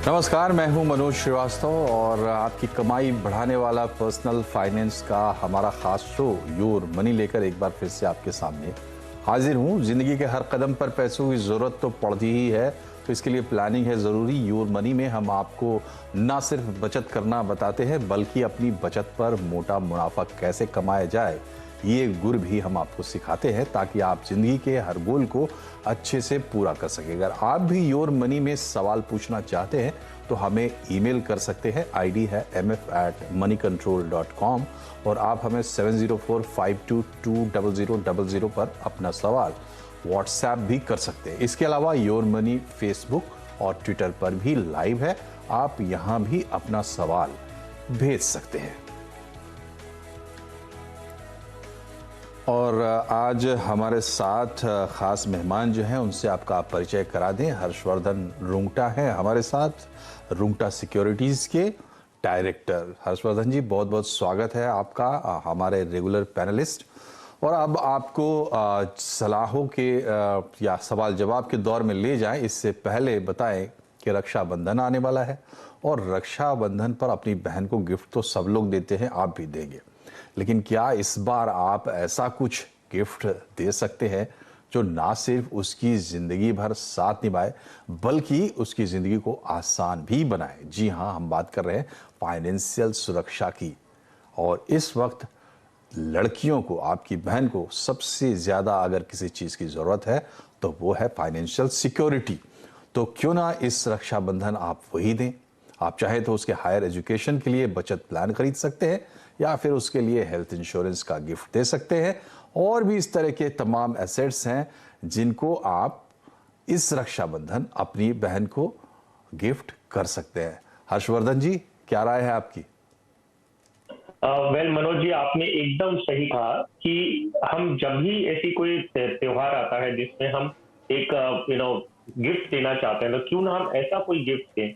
नमस्कार, मैं हूं मनोज श्रीवास्तव और आपकी कमाई बढ़ाने वाला पर्सनल फाइनेंस का हमारा खास शो योर मनी लेकर एक बार फिर से आपके सामने हाजिर हूं। जिंदगी के हर कदम पर पैसों की जरूरत तो पड़ती ही है, तो इसके लिए प्लानिंग है ज़रूरी। योर मनी में हम आपको ना सिर्फ बचत करना बताते हैं, बल्कि अपनी बचत पर मोटा मुनाफा कैसे कमाया जाए ये गुर भी हम आपको सिखाते हैं, ताकि आप जिंदगी के हर गोल को अच्छे से पूरा कर सकें। अगर आप भी योर मनी में सवाल पूछना चाहते हैं तो हमें ईमेल कर सकते हैं। आईडी है mf@moneycontrol.com और आप हमें 7045220000 पर अपना सवाल व्हाट्सएप भी कर सकते हैं। इसके अलावा योर मनी फेसबुक और ट्विटर पर भी लाइव है, आप यहां भी अपना सवाल भेज सकते हैं। और आज हमारे साथ खास मेहमान जो हैं उनसे आपका परिचय करा दें। हर्षवर्धन रुंगटा हैं हमारे साथ, रुंगटा सिक्योरिटीज़ के डायरेक्टर। हर्षवर्धन जी, बहुत बहुत स्वागत है आपका, हमारे रेगुलर पैनलिस्ट। और अब आपको सलाहों के या सवाल जवाब के दौर में ले जाएं, इससे पहले बताएं कि रक्षाबंधन आने वाला है और रक्षाबंधन पर अपनी बहन को गिफ्ट तो सब लोग देते हैं, आप भी देंगे, लेकिन क्या इस बार आप ऐसा कुछ गिफ्ट दे सकते हैं जो ना सिर्फ उसकी जिंदगी भर साथ निभाए बल्कि उसकी जिंदगी को आसान भी बनाए? जी हाँ, हम बात कर रहे हैं फाइनेंशियल सुरक्षा की। और इस वक्त लड़कियों को, आपकी बहन को सबसे ज्यादा अगर किसी चीज की जरूरत है तो वो है फाइनेंशियल सिक्योरिटी। तो क्यों ना इस रक्षाबंधन आप वही दें। आप चाहे तो उसके हायर एजुकेशन के लिए बचत प्लान खरीद सकते हैं या फिर उसके लिए हेल्थ इंश्योरेंस का गिफ्ट दे सकते हैं। और भी इस तरह के तमाम एसेट्स हैं जिनको आप इस रक्षाबंधन अपनी बहन को गिफ्ट कर सकते हैं। हर्षवर्धन जी, क्या राय है आपकी? वेल मनोज जी, आपने एकदम सही कहा कि हम जब भी ऐसी कोई त्योहार आता है जिसमें हम एक गिफ्ट देना चाहते हैं, तो क्यों ना हम ऐसा कोई गिफ्ट दें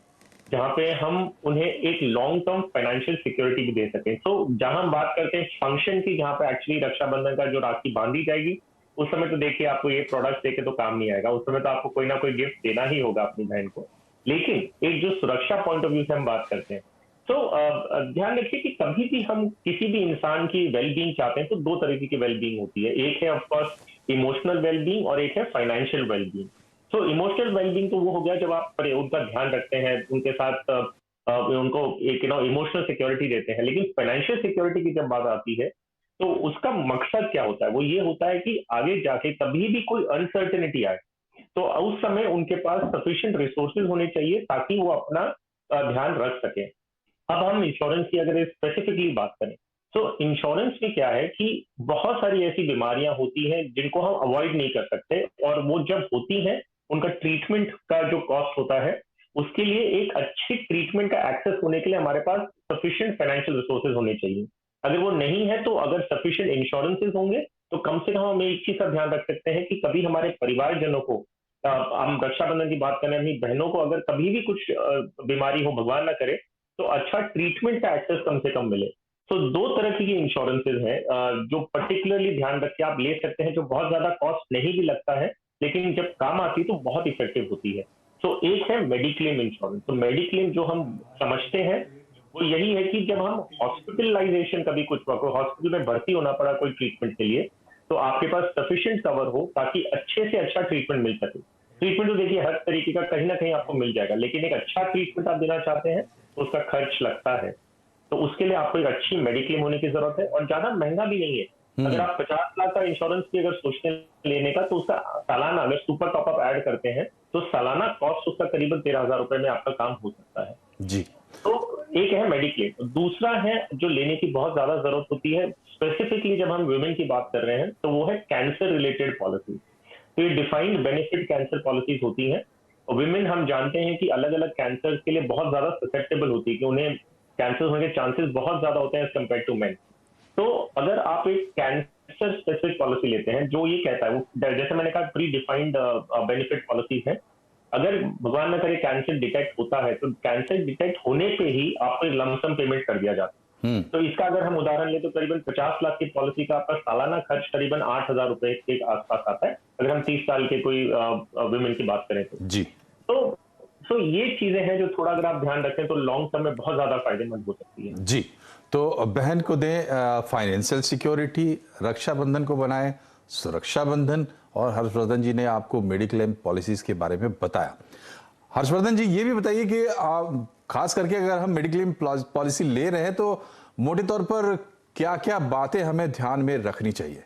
जहां पे हम उन्हें एक लॉन्ग टर्म फाइनेंशियल सिक्योरिटी भी दे सकें। तो जहां हम बात करते हैं फंक्शन की, जहां पे एक्चुअली रक्षाबंधन का जो राखी बांधी जाएगी, उस समय तो देखिए आपको ये प्रोडक्ट देके तो काम नहीं आएगा, उस समय तो आपको कोई ना कोई गिफ्ट देना ही होगा अपनी बहन को। लेकिन एक जो सुरक्षा पॉइंट ऑफ व्यू से हम बात करते हैं, तो ध्यान रखिए कि कभी भी हम किसी भी इंसान की वेलबींग चाहते हैं तो दो तरीके की वेलबींग होती है। एक है ऑफकोर्स इमोशनल वेलबींग और एक है फाइनेंशियल वेलबींग। तो इमोशनल वेलबींग तो वो हो गया जब आप उनका ध्यान रखते हैं, उनके साथ उनको एक इमोशनल सिक्योरिटी देते हैं। लेकिन फाइनेंशियल सिक्योरिटी की जब बात आती है तो उसका मकसद क्या होता है? वो ये होता है कि आगे जाके कभी भी कोई अनसर्टेनिटी आए तो उस समय उनके पास सफिशिएंट रिसोर्सेज होने चाहिए ताकि वो अपना ध्यान रख सके। अब हम इंश्योरेंस की अगर स्पेसिफिकली बात करें, तो इंश्योरेंस में क्या है कि बहुत सारी ऐसी बीमारियां होती हैं जिनको हम अवॉइड नहीं कर सकते, और वो जब होती हैं उनका ट्रीटमेंट का जो कॉस्ट होता है, उसके लिए एक अच्छी ट्रीटमेंट का एक्सेस होने के लिए हमारे पास सफिशिएंट फाइनेंशियल रिसोर्सेज होने चाहिए। अगर वो नहीं है तो अगर सफिशिएंट इंश्योरेंसेज होंगे तो कम से कम हम एक चीज का ध्यान रख सकते हैं कि कभी हमारे परिवारजनों को, हम रक्षाबंधन की बात करें, अपनी बहनों को अगर कभी भी कुछ बीमारी हो, भगवान ना करे, तो अच्छा ट्रीटमेंट का एक्सेस कम से कम मिले। तो दो तरह की इंश्योरेंसेज हैं जो पर्टिकुलरली ध्यान रख के आप ले सकते हैं, जो बहुत ज्यादा कॉस्ट नहीं भी लगता है, लेकिन जब काम आती है तो बहुत इफेक्टिव होती है। तो एक है मेडिक्लेम इंश्योरेंस। तो मेडिक्लेम जो हम समझते हैं वो यही है कि जब हम हॉस्पिटलाइजेशन, कभी कुछ हॉस्पिटल में भर्ती होना पड़ा कोई ट्रीटमेंट के लिए, तो आपके पास सफिशिएंट कवर हो ताकि अच्छे से अच्छा ट्रीटमेंट मिल सके। ट्रीटमेंट तो देखिए हर तरीके का कहीं ना कहीं आपको मिल जाएगा, लेकिन एक अच्छा ट्रीटमेंट आप देना चाहते हैं तो उसका खर्च लगता है। तो उसके लिए आपको एक अच्छी मेडिक्लेम होने की जरूरत है, और ज्यादा महंगा भी नहीं है। अगर आप 50 लाख का इंश्योरेंस की अगर सोचते हैं लेने का, तो उसका सालाना अगर सुपर टॉपअप ऐड करते हैं तो सालाना कॉस्ट उसका करीबन 13,000 रुपए में आपका काम हो सकता है। जी। तो एक है मेडिक्लेम। दूसरा है जो लेने की बहुत ज्यादा जरूरत होती है, स्पेसिफिकली जब हम वुमेन की बात कर रहे हैं, तो वो है कैंसर रिलेटेड पॉलिसी। तो ये डिफाइंड बेनिफिट कैंसर पॉलिसीज होती हैं। और विमेन हम जानते हैं कि अलग अलग कैंसर के लिए बहुत ज्यादा ससेप्टेबल होती है, कि उन्हें कैंसर होने के चांसेस बहुत ज्यादा होते हैं एज कम्पेयर टू मेन। तो अगर आप एक कैंसर स्पेसिफिक पॉलिसी लेते हैं जो ये कहता है, वो जैसे मैंने कहा प्री डिफाइंड बेनिफिट पॉलिसीज है। अगर भगवान ना करे कैंसर डिटेक्ट होता है, तो कैंसर डिटेक्ट होने पे ही आपको लमसम पेमेंट कर दिया जाता है। तो इसका अगर हम उदाहरण लें तो करीबन 50 लाख की पॉलिसी का आपका सालाना खर्च करीबन 8,000 रुपए के आसपास आता है, अगर हम 30 साल के कोई वुमेन की बात करें तो। जी। तो तो ये चीजें हैं जो थोड़ा अगर आप ध्यान रखें तो लॉन्ग टर्म में बहुत ज्यादा फायदेमंद हो सकती है। जी, तो बहन को दें फाइनेंशियल सिक्योरिटी, रक्षाबंधन को बनाएं सुरक्षा बंधन, और हर्षवर्धन जी ने आपको मेडिक्लेम पॉलिसीज के बारे में बताया। हर्षवर्धन जी, ये भी बताइए कि खास करके अगर हम मेडिक्लेम पॉलिसी ले रहे हैं तो मोटे तौर पर क्या क्या बातें हमें ध्यान में रखनी चाहिए?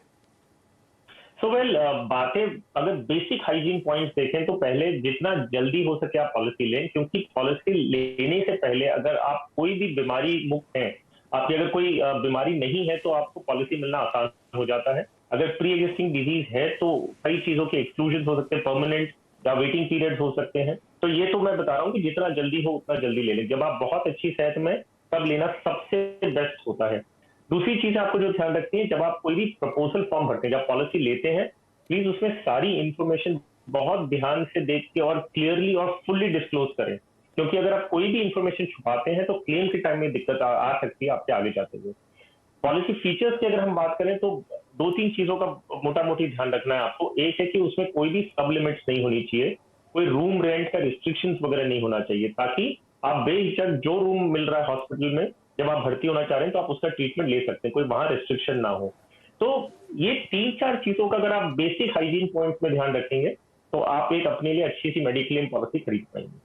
बातें अगर बेसिक हाइजीन पॉइंट्स देखें तो पहले जितना जल्दी हो सके आप पॉलिसी लें, क्योंकि पॉलिसी लेने से पहले अगर आप कोई भी बीमारी मुक्त हैं, आपकी अगर कोई बीमारी नहीं है तो आपको पॉलिसी मिलना आसान हो जाता है। अगर प्री एग्जिस्टिंग डिजीज है तो कई चीजों के एक्सक्लूजन हो सकते हैं, परमानेंट या वेटिंग पीरियड हो सकते हैं। तो ये तो मैं बता रहा हूँ कि जितना जल्दी हो उतना जल्दी ले लें। जब आप बहुत अच्छी सेहत में, तब लेना सबसे बेस्ट होता है। दूसरी चीज आपको जो ध्यान रखनी है, जब आप कोई भी प्रपोजल फॉर्म भरते हैं, जब पॉलिसी लेते हैं, प्लीज उसमें सारी इंफॉर्मेशन बहुत ध्यान से देख के और क्लियरली और फुल्ली डिस्क्लोज करें, क्योंकि अगर आप कोई भी इंफॉर्मेशन छुपाते हैं तो क्लेम के टाइम में दिक्कत आ सकती है आपके आगे जाते हुए। पॉलिसी फीचर्स की अगर हम बात करें तो दो तीन चीजों का मोटा मोटी ध्यान रखना है आपको। एक है कि उसमें कोई भी सब लिमिट्स नहीं होनी चाहिए, कोई रूम रेंट का रिस्ट्रिक्शंस वगैरह नहीं होना चाहिए, ताकि आप बेहिचक जो रूम मिल रहा है हॉस्पिटल में, जब आप भर्ती होना चाह रहे हैं तो आप उसका ट्रीटमेंट ले सकते हैं, कोई वहां रिस्ट्रिक्शन ना हो। तो ये तीन चार चीजों का अगर आप बेसिक हाइजीन पॉइंट्स में ध्यान रखेंगे तो आप एक अपने लिए अच्छी सी मेडिक्लेम पॉलिसी खरीद पाएंगे।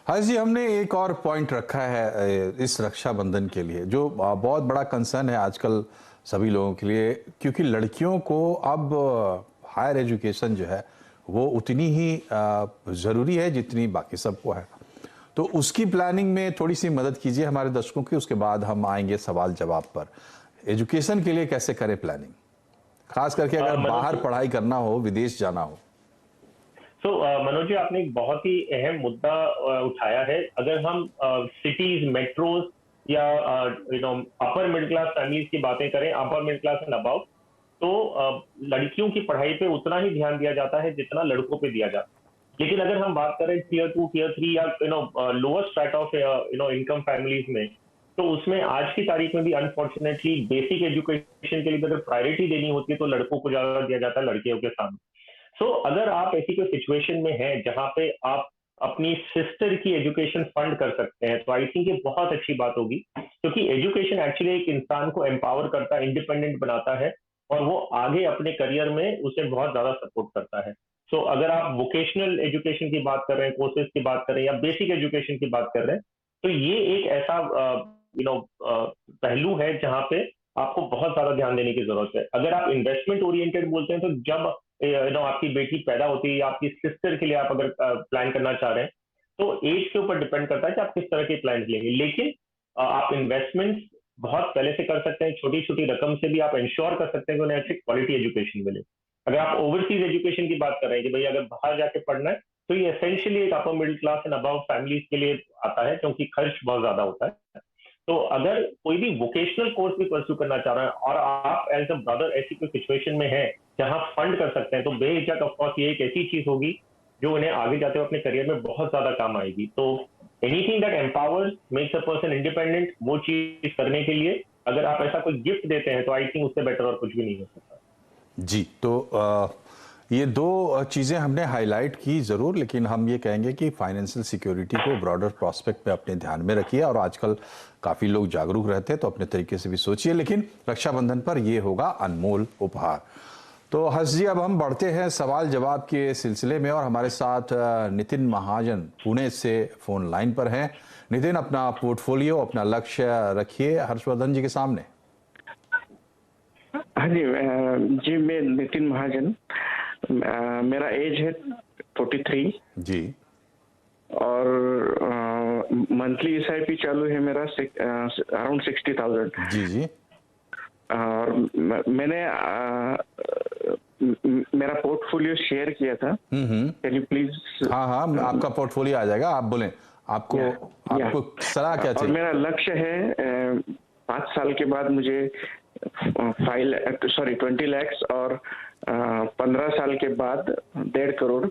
हाँ जी, हमने एक और पॉइंट रखा है इस रक्षाबंधन के लिए जो बहुत बड़ा कंसर्न है आजकल सभी लोगों के लिए, क्योंकि लड़कियों को अब हायर एजुकेशन जो है वो उतनी ही ज़रूरी है जितनी बाकी सबको है। तो उसकी प्लानिंग में थोड़ी सी मदद कीजिए हमारे दर्शकों की, उसके बाद हम आएंगे सवाल जवाब पर। एजुकेशन के लिए कैसे करें प्लानिंग, खास करके अगर बाहर पढ़ाई करना हो, विदेश जाना हो? मनोज जी, आपने एक बहुत ही अहम मुद्दा उठाया है। अगर हम सिटीज, मेट्रोज या अपर मिडिल क्लास फैमिलीज की बातें करें, upper middle class and about, तो लड़कियों की पढ़ाई पे उतना ही ध्यान दिया जाता है जितना लड़कों पे दिया जाता है। लेकिन अगर हम बात करें टियर 2, टियर 3 या lower straight of income families में, तो उसमें आज की तारीख में भी अनफॉर्चुनेटली बेसिक एजुकेशन के लिए अगर प्रायोरिटी देनी होती है तो लड़कों को ज्यादा दिया जाता है लड़कियों के सामने। अगर आप ऐसी कोई सिचुएशन में हैं जहां पे आप अपनी सिस्टर की एजुकेशन फंड कर सकते हैं, तो आई थिंक ये बहुत अच्छी बात होगी, क्योंकि एजुकेशन एक्चुअली एक इंसान को एम्पावर करता है, इंडिपेंडेंट बनाता है, और वो आगे अपने करियर में उसे बहुत ज्यादा सपोर्ट करता है। अगर आप वोकेशनल एजुकेशन की बात कर रहे हैं, कोर्सेज की बात कर रहे हैं या बेसिक एजुकेशन की बात कर रहे हैं, तो ये एक ऐसा पहलू है जहां पे आपको बहुत ज्यादा ध्यान देने की जरूरत है। अगर आप इन्वेस्टमेंट ओरिएंटेड बोलते हैं, तो जब आपकी बेटी पैदा होती है या आपकी सिस्टर के लिए आप अगर प्लान करना चाह रहे हैं, तो एज के ऊपर डिपेंड करता है कि आप किस तरह के प्लान लेंगे। लेकिन आप इन्वेस्टमेंट्स बहुत पहले से कर सकते हैं, छोटी छोटी रकम से भी आप इंश्योर कर सकते हैं कि उन्हें अच्छी क्वालिटी एजुकेशन मिले। अगर आप ओवरसीज एजुकेशन की बात कर रहे हैं कि भाई अगर बाहर जाके पढ़ना है, तो ये एसेंशियली एक upper middle class and above families के लिए आता है, क्योंकि खर्च बहुत ज्यादा होता है। तो अगर कोई भी वोकेशनल कोर्स भी परस्यू करना चाह रहा है और आप एज अ ब्रदर ऐसी कोई सिचुएशन में है जहां फंड कर सकते हैं, तो बेहिचक ऑफ कोर्स ये एक ऐसी चीज होगी जो उन्हें आगे जाते हुए अपने करियर में बहुत ज्यादा काम आएगी। तो anything that empowers, makes a person independent, वो चीज करने के लिए अगर आप ऐसा कोई गिफ्ट देते हैं तो आई थिंक उससे बेटर और कुछ भी नहीं हो सकता। जी, तो ये दो चीज़ें हमने हाईलाइट की ज़रूर, लेकिन हम ये कहेंगे कि फाइनेंशियल सिक्योरिटी को ब्रॉडर प्रोस्पेक्ट पे अपने ध्यान में रखिए, और आजकल काफ़ी लोग जागरूक रहते हैं तो अपने तरीके से भी सोचिए, लेकिन रक्षाबंधन पर ये होगा अनमोल उपहार। तो हर्ष जी, अब हम बढ़ते हैं सवाल जवाब के सिलसिले में, और हमारे साथ नितिन महाजन पुणे से फोन लाइन पर हैं। नितिन, अपना पोर्टफोलियो, अपना लक्ष्य रखिए हर्षवर्धन जी के सामने। हाँ जी, मैं नितिन महाजन, मेरा एज है 43 जी, और मंथली एसआईपी चालू है मेरा अराउंड 60,000। जी जी, और मैंने मेरा पोर्टफोलियो शेयर किया था। Can you please? हाँ हाँ, आपका पोर्टफोलियो आ जाएगा, आप बोलें, आपको सलाह क्या चाहिए? और मेरा लक्ष्य है 5 साल के बाद मुझे 20 लाख और 15 साल के बाद 1.5 करोड़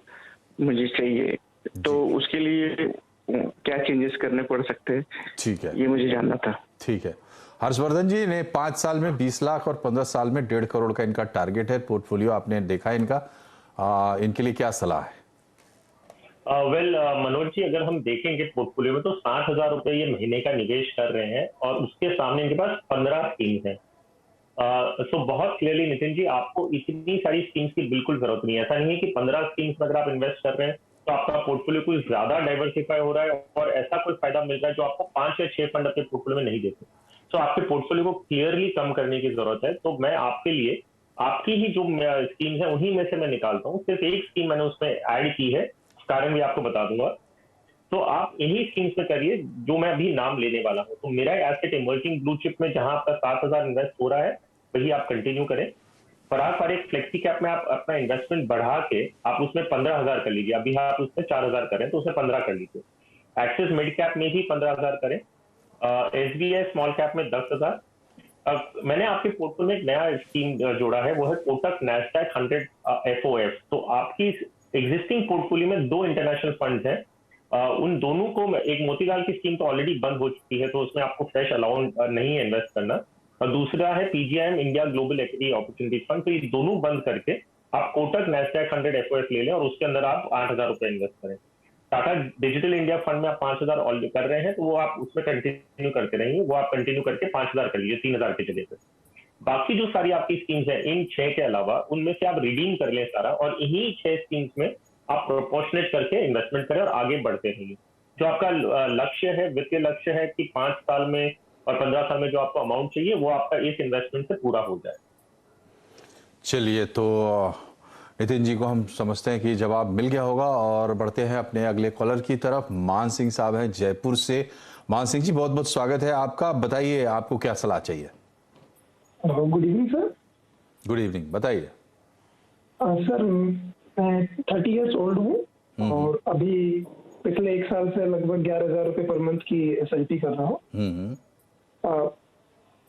मुझे चाहिए। तो उसके लिए क्या चेंजेस करने पड़ सकते हैं? ठीक है, ये मुझे जानना था। ठीक है। हर्षवर्धन जी ने 5 साल में 20 लाख और 15 साल में 1.5 करोड़ का इनका टारगेट है। पोर्टफोलियो आपने देखा है इनका, इनके लिए क्या सलाह है? मनोज जी, अगर हम देखेंगे पोर्टफोलियो में तो 60,000 रुपए ये महीने का निवेश कर रहे हैं और उसके सामने इनके पास 15 स्कीम्स हैं। सो बहुत क्लियरली नितिन जी, आपको इतनी सारी स्कीम्स की बिल्कुल जरूरत नहीं है। ऐसा नहीं है कि 15 स्कीम्स में अगर आप इन्वेस्ट कर रहे हैं तो आपका पोर्टफोलियो कुछ ज्यादा डाइवर्सिफाई हो रहा है और ऐसा कोई फायदा मिल रहा है जो आपको 5 या 6 फंड अपने पोर्टफोलियो में नहीं देते। सो आपके पोर्टफोलियो को क्लियरली कम करने की जरूरत है। तो मैं आपके लिए आपकी ही जो स्कीम्स है उन्हीं में से मैं निकालता हूँ। सिर्फ एक स्कीम मैंने उसमें ऐड की है, कारण भी आपको बता दूंगा। तो आप इन्हीं स्कीम्स में करिए जो मैं अभी नाम लेने वाला हूँ। तो मेरा एसेट इमर्जिंग ब्लू चिप में जहां आपका 7,000 इन्वेस्ट हो रहा है वही आप कंटिन्यू करें। फराक फारिक फ्लेक्सी कैप में आप अपना इन्वेस्टमेंट बढ़ा के आप उसमें 15,000 कर लीजिए। अभी आप उसमें 4,000 करें तो उसमें 15 कर लीजिए। एक्सिस मिड कैप में भी 15,000 करें। एसबीआई स्मॉल कैप में 10,000। मैंने आपके पोर्टफोलियो में एक नया स्कीम जोड़ा है, वो है कोटक नैस्डैक 100 एफओएफ। तो आपकी एग्जिस्टिंग पोर्टफोलियो में 2 इंटरनेशनल फंड्स हैं। उन दोनों को, एक मोतीलाल की स्कीम तो ऑलरेडी बंद हो चुकी है तो उसमें आपको फ्रेश अलाउंस नहीं है इन्वेस्ट करना, और दूसरा है PGIM India global equity opportunity fund. तो ये दोनों बंद करके आप कोटक नैस्डैक 100 एफओएफ ले लें और उसके अंदर आप 8,000 रुपए इन्वेस्ट करें। टाटा डिजिटल इंडिया फंड में आप 5,000 ऑलरेडी कर रहे हैं तो वो आप उसमें कंटिन्यू करते रहेंगे। वो आप कंटिन्यू करके 5,000 कर लीजिए 3,000 के जगह पे। बाकी जो सारी आपकी स्कीम्स है इन 6 के अलावा उनमें से आप रिडीम कर लें सारा, और इन्हीं 6 स्कीम्स में आप प्रोपोर्शनेट करके इन्वेस्टमेंट करें और आगे बढ़ते रहिए। जो आपका लक्ष्य है, वित्तीय लक्ष्य है कि 5 साल में और 15 साल में जो आपको अमाउंट चाहिए वो आपका इस इन्वेस्टमेंट से पूरा हो जाए। चलिए, तो नितिन जी को हम समझते हैं कि जवाब मिल गया होगा और बढ़ते हैं अपने अगले कॉलर की तरफ। मान सिंह साहब हैं जयपुर से। मान सिंह जी, बहुत बहुत स्वागत है आपका। बताइए आपको क्या सलाह चाहिए। Good evening sir. Good evening, बताइए। सर, मैं 30 ईयर्स ओल्ड हूँ और अभी पिछले 1 साल से लगभग 11,000 रुपए पर मंथ की एसआईपी कर रहा हूँ।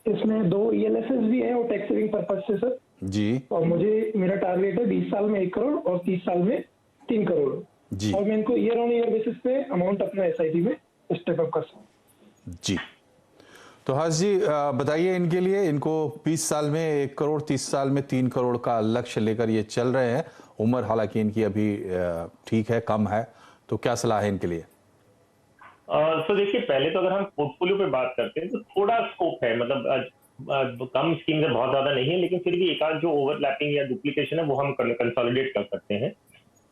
इसमें 2 ईएलएसएस भी हैं और टैक्स सेविंग पर्पज से सर जी। और मेरा टारगेट है 20 साल में 1 करोड़ और 30 साल में 3 करोड़ जी। और मैं इनको ईयर ऑन ईयर बेसिस पे अमाउंट अपना एसआईपी में स्टेप अप कर सकता हूँ। जी, तो हर्ष जी बताइए इनके लिए। इनको 20 साल में 1 करोड़, 30 साल में 3 करोड़ का लक्ष्य लेकर ये चल रहे हैं। उम्र हालांकि इनकी अभी ठीक है, कम है, तो क्या सलाह है इनके लिए? तो देखिए, पहले तो अगर हम पोर्टफोलियो पे बात करते हैं तो थोड़ा स्कोप है, मतलब कम स्कीम है, बहुत ज्यादा नहीं है, लेकिन फिर भी एक आध जो ओवरलैपिंग या डुप्लीकेशन है वो हम कंसोलिडेट कर सकते हैं।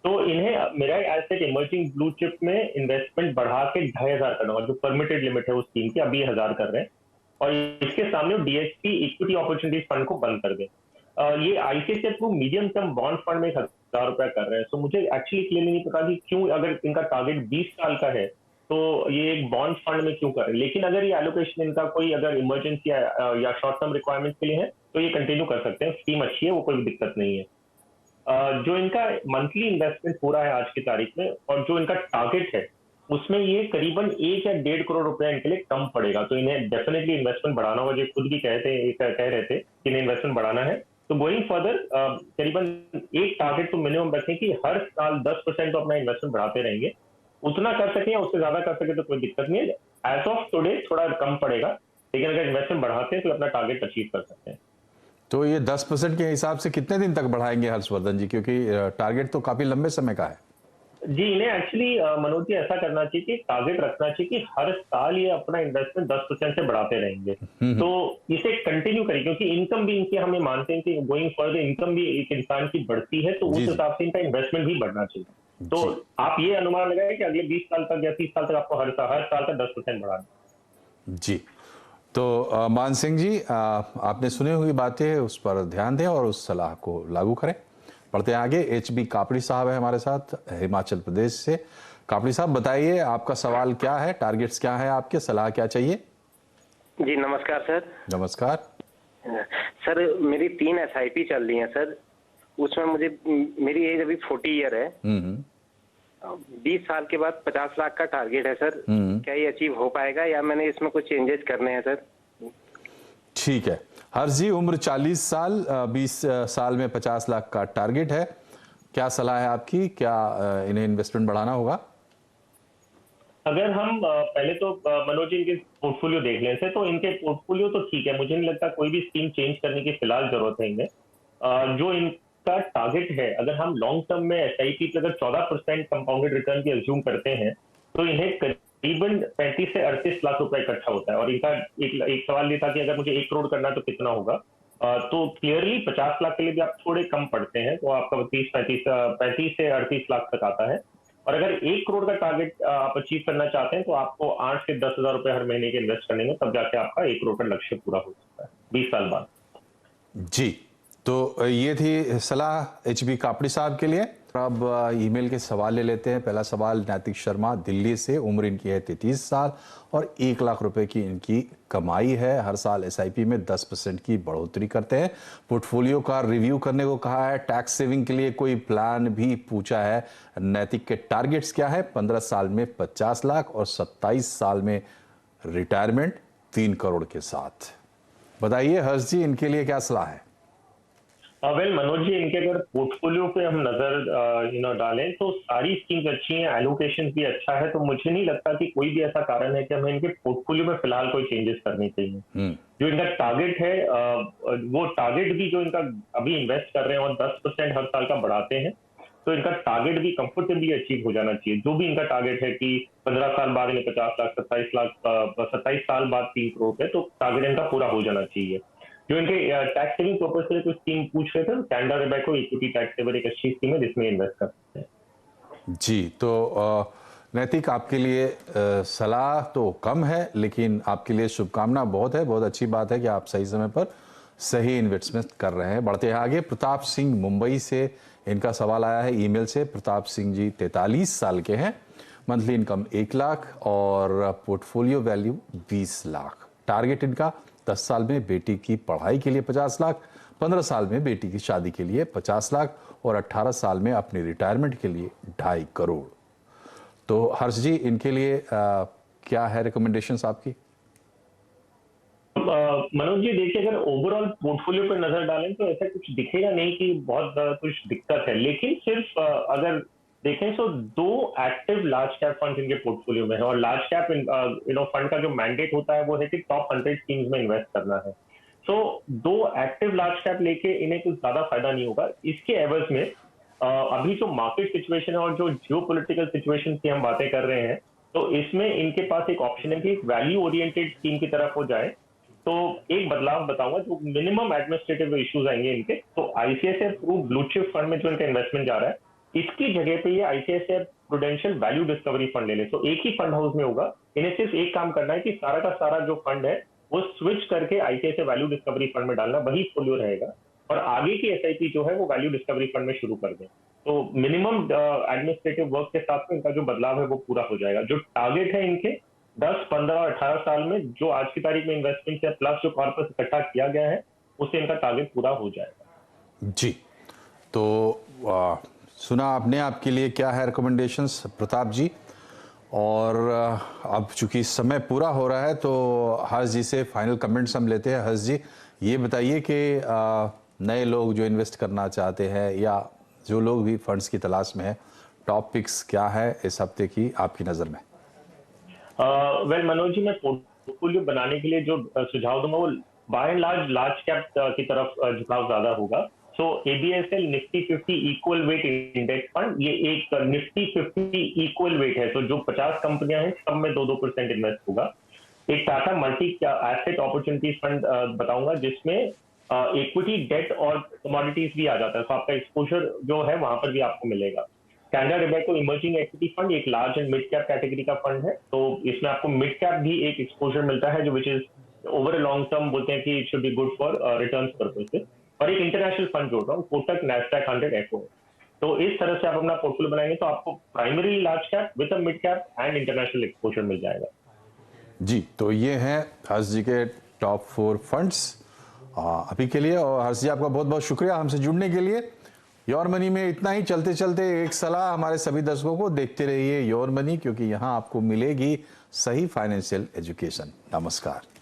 तो इन्हें मेरा एसेट इमर्जिंग ब्लू चिप में इन्वेस्टमेंट बढ़ा के 2,500 करना होगा। जो परमिटेड लिमिट है उस स्कीम की, अभी 1,000 कर रहे हैं, और इसके सामने डीएसपी इक्विटी अपॉर्चुनिटीज फंड को बंद कर दें। ये ICICI through medium term bond fund में 1,000 रुपया कर रहे हैं। तो मुझे एक्चुअली क्लियरली नहीं पता कि क्यों, अगर इनका टारगेट 20 साल का है तो ये एक बॉन्ड फंड में क्यों कर रहे हैं। लेकिन अगर ये एलोकेशन इनका कोई अगर इमरजेंसी या शॉर्ट टर्म रिक्वायरमेंट के लिए है तो ये कंटिन्यू कर सकते हैं। स्कीम अच्छी है, वो कोई दिक्कत नहीं है। जो इनका मंथली इन्वेस्टमेंट हो रहा है आज की तारीख में और जो इनका टारगेट है उसमें ये करीबन 1 या 1.5 करोड़ रुपया इनके लिए कम पड़ेगा। तो इन्हें डेफिनेटली इन्वेस्टमेंट बढ़ाना होगा। जो खुद भी कह रहे थे कि इन्हें इन्वेस्टमेंट बढ़ाना है। तो गोइंग फर्दर करीबन एक टारगेट तो मिनिमम रखें कि हर साल 10% तो अपना इन्वेस्टमेंट बढ़ाते रहेंगे। उतना कर सके या उससे ज्यादा कर सके तो कोई दिक्कत नहीं है। एज ऑफ टुडे थोड़ा कम पड़ेगा, लेकिन अगर इन्वेस्टमेंट बढ़ाते हैं तो अपना टारगेट अचीव कर सकते हैं। तो ये 10% के हिसाब से कितने दिन तक बढ़ाएंगे हर्षवर्धन जी, क्योंकि टारगेट तो काफी लंबे समय का है? जी, इन्हें एक्चुअली मनोज जी ऐसा करना चाहिए कि टारगेट रखना चाहिए कि हर साल ये अपना इन्वेस्टमेंट 10% से बढ़ाते रहेंगे। तो इसे कंटिन्यू करें, क्योंकि इनकम भी इनकी, हमें मानते हैं कि गोइंग फर्दर इनकम भी एक इंसान की बढ़ती है, तो उस हिसाब से इनका इन्वेस्टमेंट भी बढ़ना चाहिए। तो आप ये अनुमान लगाएं कि अगले 20 साल तक या 30 साल तक आपको हर साल का 10% बढ़ाना। जी, तो मान सिंह जी, आपने सुनी हुई बातें, उस पर ध्यान दें और उस सलाह को लागू करें। बढ़ते हैं आगे। एचबी कापड़ी साहब है हमारे साथ हिमाचल प्रदेश से। कापड़ी साहब, बताइए आपका सवाल क्या है, टारगेट्स क्या है आपके, सलाह क्या चाहिए? जी नमस्कार सर। नमस्कार सर, मेरी 3 एसआईपी चल रही हैं सर। उसमें मेरी एज अभी 40 ईयर है। 20 साल के बाद 50 लाख का टारगेट है सर। क्या ये अचीव हो पाएगा या मैंने इसमें कुछ चेंजेस करने हैं सर? ठीक है। हर्ष जी, उम्र 40 साल, 20 साल में 50 लाख का टारगेट है। क्या सलाह है आपकी? क्या इन्हें इन्वेस्टमेंट बढ़ाना होगा? अगर हम पहले तो मनोज जी इनके पोर्टफोलियो देख लें से, तो इनके पोर्टफोलियो तो ठीक है। मुझे नहीं लगता कोई भी स्कीम चेंज करने की फिलहाल जरूरत है इन्हें। जो का टारगेट है, अगर हम लॉन्ग टर्म में एसआईपी पे अगर 14% कंपाउंडेड रिटर्न की अज्यूम करते हैं तो इन्हें करीबन 35 से 38 लाख रुपए इकट्ठा होता है। और इनका एक सवाल ये था कि अगर मुझे 1 करोड़ करना तो कितना होगा, तो क्लियरली 50 लाख के लिए भी आप थोड़े कम पड़ते हैं, तो आपका 35 से 38 लाख तक आता है। और अगर 1 करोड़ का टारगेट आप अचीव करना चाहते हैं तो आपको 8 से 10 हजार रुपए हर महीने के इन्वेस्ट करने में, तब जाके आपका 1 करोड़ का लक्ष्य पूरा हो सकता है 20 साल बाद। जी, तो ये थी सलाह एचबी कापड़ी साहब के लिए। अब ईमेल के सवाल ले लेते हैं। पहला सवाल नैतिक शर्मा दिल्ली से, उम्र इनकी है 33 साल और 1 लाख रुपए की इनकी कमाई है। हर साल एसआईपी में 10% की बढ़ोतरी करते हैं। पोर्टफोलियो का रिव्यू करने को कहा है। टैक्स सेविंग के लिए कोई प्लान भी पूछा है। नैतिक के टारगेट्स क्या है? 15 साल में 50 लाख और 27 साल में रिटायरमेंट 3 करोड़ के साथ। बताइए हर्ष जी, इनके लिए क्या सलाह है? वेल मनोज जी, इनके अगर पोर्टफोलियो पे हम नजर डालें तो सारी स्कीम्स अच्छी हैं, एलोकेशन भी अच्छा है, तो मुझे नहीं लगता कि कोई भी ऐसा कारण है कि हमें इनके पोर्टफोलियो में फिलहाल कोई चेंजेस करनी चाहिए। जो इनका टारगेट है वो टारगेट भी जो इनका अभी इन्वेस्ट कर रहे हैं और 10% हर साल का बढ़ाते हैं, तो इनका टारगेट भी कंफर्टेबली अचीव हो जाना चाहिए। जो भी इनका टारगेट है कि 15 साल बाद इन्हें 50 लाख, 27 साल बाद 3 करोड़ पे, तो टारगेट इनका पूरा हो जाना चाहिए। जो इनके टैक्स सेविंग पर्पज से कुछ स्कीम पूछ रहे थे, Canara Robeco equity tax saver एक अच्छी स्कीम है जिसमें इन्वेस्ट कर सकते हैं। जी, तो नैतिक आपके लिए सलाह तो कम है, लेकिन आपके लिए शुभकामना बहुत है। बहुत अच्छी बात है कि आप सही समय पर सही इन्वेस्टमेंट कर रहे हैं। बढ़ते हैं आगे। प्रताप सिंह मुंबई से, इनका सवाल आया है ईमेल से। प्रताप सिंह जी 43 साल के हैं। मंथली इनकम 1 लाख और पोर्टफोलियो वैल्यू 20 लाख। टारगेट इनका 10 साल में बेटी की पढ़ाई के लिए 50 लाख, 15 साल में बेटी की शादी के लिए 50 लाख और 18 साल में अपनी रिटायरमेंट के लिए 2.5 करोड़। तो हर्ष जी, इनके लिए क्या है रिकमेंडेशंस आपकी? मनोज जी देखिए, अगर ओवरऑल पोर्टफोलियो पर नजर डालें तो ऐसा कुछ दिखेगा नहीं कि बहुत ज्यादा कुछ दिक्कत है, लेकिन सिर्फ अगर देखें तो 2 एक्टिव लार्ज कैप फंड इनके पोर्टफोलियो में है। और लार्ज कैप फंड का जो मैंडेट होता है वो है कि टॉप 100 स्कीम्स में इन्वेस्ट करना है। तो 2 एक्टिव लार्ज कैप लेके इन्हें कुछ ज्यादा फायदा नहीं होगा। इसके एवज में अभी जो मार्केट सिचुएशन है और जो जियोपॉलिटिकल सिचुएशन की हम बातें कर रहे हैं, तो इसमें इनके पास एक ऑप्शन है कि एक वैल्यू ओरिएंटेड स्कीम की तरफ हो जाए। तो एक बदलाव बताऊंगा, जो मिनिमम एडमिनिस्ट्रेटिव इश्यूज आएंगे इनके, तो ICICI Pru blue chip fund में जो इनका इन्वेस्टमेंट जा रहा है, इसकी जगह पे ये ICICI prudential value discovery fund ले ले। तो एक ही फंड हाउस में होगा। इन्हें सिर्फ एक काम करना है कि सारा का सारा जो फंड है वो स्विच करके आईसीआईसीआई वैल्यू डिस्कवरी फंड में डालना, वही फोलियो रहेगा। और आगे की एसआईपी जो है वो वैल्यू डिस्कवरी फंड में शुरू कर दें। तो मिनिमम एडमिनिस्ट्रेटिव वर्क के साथ में इनका जो बदलाव है वो पूरा हो जाएगा। जो टारगेट है इनके 10, 15 और 18 साल में जो आज की तारीख में इन्वेस्टमेंट है प्लस जो कॉर्पस इकट्ठा किया गया है, उससे इनका टारगेट पूरा हो जाएगा। जी, तो सुना आपने, आपके लिए क्या है रिकमेंडेशंस प्रताप जी। और अब चूंकि समय पूरा हो रहा है तो हर्ष जी से फाइनल कमेंट्स हम लेते हैं। हर्ष जी, ये बताइए कि नए लोग जो इन्वेस्ट करना चाहते हैं या जो लोग भी फंड्स की तलाश में है, टॉप पिक्स क्या है इस हफ्ते की आपकी नज़र में? वेल मनोज जी, मैं पोर्टफोलियो बनाने के लिए जो सुझाव दूंगा वो बाय एंड लार्ज कैप की तरफ झुकाव ज्यादा होगा। So ABSL Nifty 50 equal weight index fund, ये एक निफ्टी 50 इक्वल वेट है। तो जो 50 कंपनियां हैं सब में 2-2% इन्वेस्ट होगा। एक Tata multi asset opportunities fund बताऊंगा जिसमें इक्विटी, डेट और कमोडिटीज भी आ जाता है। तो आपका एक्सपोजर जो है वहां पर भी आपको मिलेगा। Canara Robeco emerging equity fund एक large and mid cap category का फंड है। तो इसमें आपको मिड कैप भी एक एक्सपोजर मिलता है, जो which is over a long term बोलते हैं कि it should be good for returns purpose. और एक इंटरनेशनल फंड जोड़ रहा हूँ, कोटक नैस्डैक 100 एको। तो इस तरह से आप अपना पोर्टफोलियो बनाएंगे तो आपको primary large cap with a mid cap and international exposure मिल जाएगा। जी, तो ये हैं हर्ष जी के टॉप 4 फंड्स अभी के लिए। और हर्ष जी, आपका बहुत बहुत शुक्रिया हमसे जुड़ने के लिए। योर मनी में इतना ही। चलते चलते एक सलाह हमारे सभी दर्शकों को, देखते रहिए योर मनी, क्योंकि यहाँ आपको मिलेगी सही फाइनेंशियल एजुकेशन। नमस्कार।